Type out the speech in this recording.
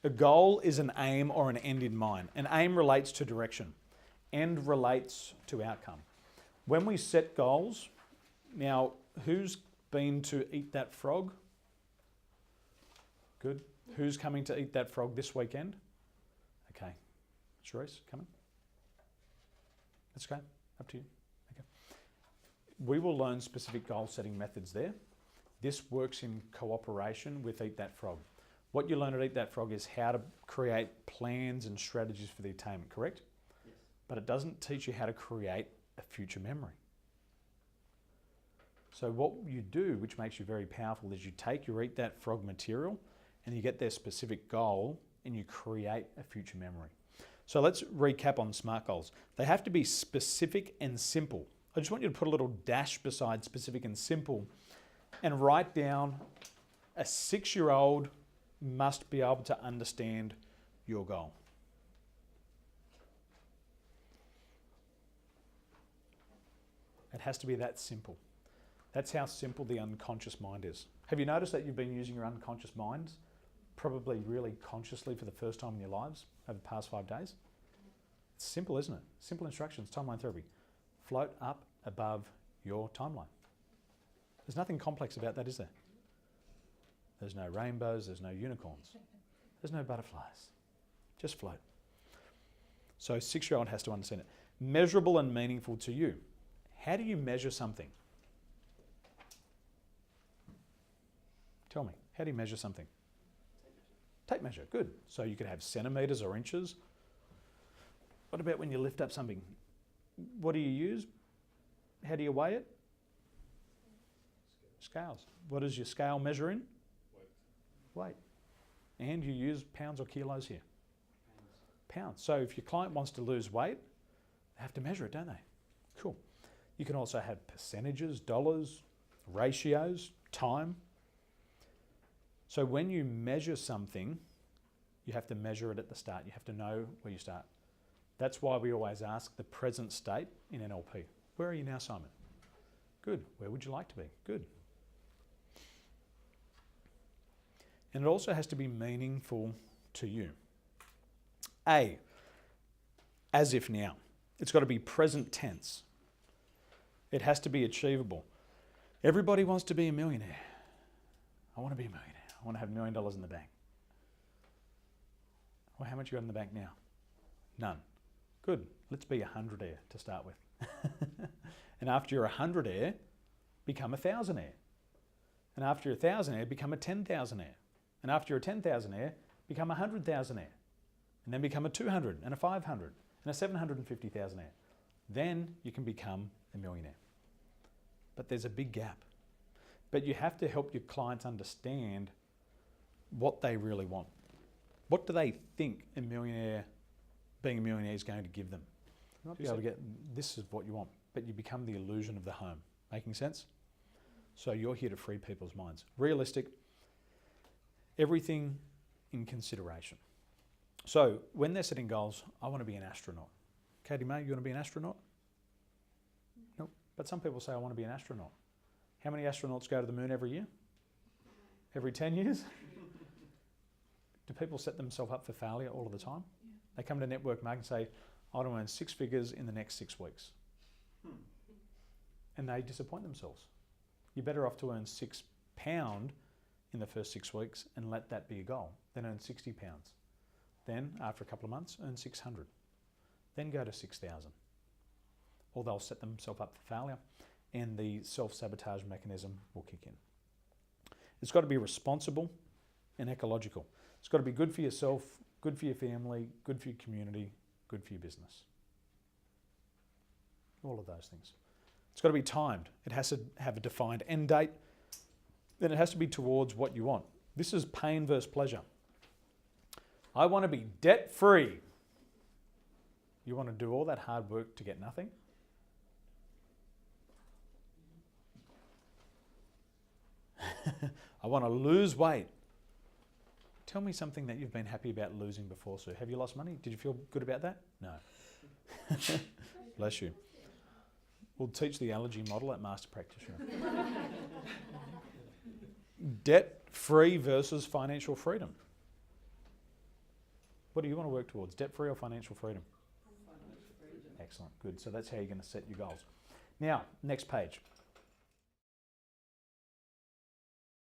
A goal is an aim or an end in mind. An aim relates to direction. End relates to outcome. When we set goals, now who's been to Eat That Frog? Good. Who's coming to Eat That Frog this weekend? Okay. Charisse, coming? That's okay. Up to you. Okay. We will learn specific goal setting methods there. This works in cooperation with Eat That Frog. What you learn at Eat That Frog is how to create plans and strategies for the attainment, correct? Yes. But it doesn't teach you how to create a future memory. So what you do, which makes you very powerful, is you take your Eat That Frog material and you get their specific goal and you create a future memory. So let's recap on SMART goals. They have to be specific and simple. I just want you to put a little dash beside specific and simple and write down a 6-year-old must be able to understand your goal. It has to be that simple. That's how simple the unconscious mind is. Have you noticed that you've been using your unconscious minds probably really consciously for the first time in your lives over the past 5 days? It's simple, isn't it? Simple instructions, timeline therapy. Float up above your timeline. There's nothing complex about that, is there? There's no rainbows, there's no unicorns, there's no butterflies. Just float. So 6-year-old has to understand it. Measurable and meaningful to you. How do you measure something? Tell me, how do you measure something? Tape measure, good. So you could have centimetres or inches. What about when you lift up something? What do you use? How do you weigh it? Scales. What does your scale measure in? Weight. And you use pounds or kilos here? Pounds. So if your client wants to lose weight, they have to measure it, don't they? Cool. You can also have percentages, dollars, ratios, time. So when you measure something, you have to measure it at the start. You have to know where you start. That's why we always ask the present state in NLP. Where are you now, Simon? Good. Where would you like to be? Good. And it also has to be meaningful to you. A, as if now. It's got to be present tense. It has to be achievable. Everybody wants to be a millionaire. I want to be a millionaire. I want to have $1 million in the bank. Well, how much you got in the bank now? None. Good. Let's be 100-aire to start with. And after you're 100-aire, become a 1,000-aire. And after you're 1,000-aire, become a 10,000-aire. And after you're a 10,000-aire, become a 100,000-aire. And then become a 200 and a 500 and a 750,000-aire. Then you can become a millionaire. But there's a big gap. But you have to help your clients understand what they really want. What do they think a millionaire, being a millionaire, is going to give them? You might be able to get, this is what you want, but you become the illusion of the home. Making sense? So you're here to free people's minds. Realistic, everything in consideration. So when they're setting goals, I want to be an astronaut. Katie May, you want to be an astronaut? Nope. But some people say, I want to be an astronaut. How many astronauts go to the moon every year? Every 10 years? Do people set themselves up for failure all of the time? Yeah. They come to network marketing and say, I want to earn 6 figures in the next 6 weeks. And they disappoint themselves. You're better off to earn £6 in the first 6 weeks and let that be a goal, then earn £60. Then, after a couple of months, earn 600. Then go to 6,000. Or they'll set themselves up for failure and the self-sabotage mechanism will kick in. It's got to be responsible and ecological. It's got to be good for yourself, good for your family, good for your community, good for your business. All of those things. It's got to be timed. It has to have a defined end date. Then it has to be towards what you want. This is pain versus pleasure. I want to be debt-free. You want to do all that hard work to get nothing? I want to lose weight. Tell me something that you've been happy about losing before, Sue. Have you lost money? Did you feel good about that? No. Bless you. We'll teach the allergy model at Master Practitioner. Debt-free versus financial freedom. What do you want to work towards? Debt-free or financial freedom? Excellent, good. So that's how you're going to set your goals. Now, next page.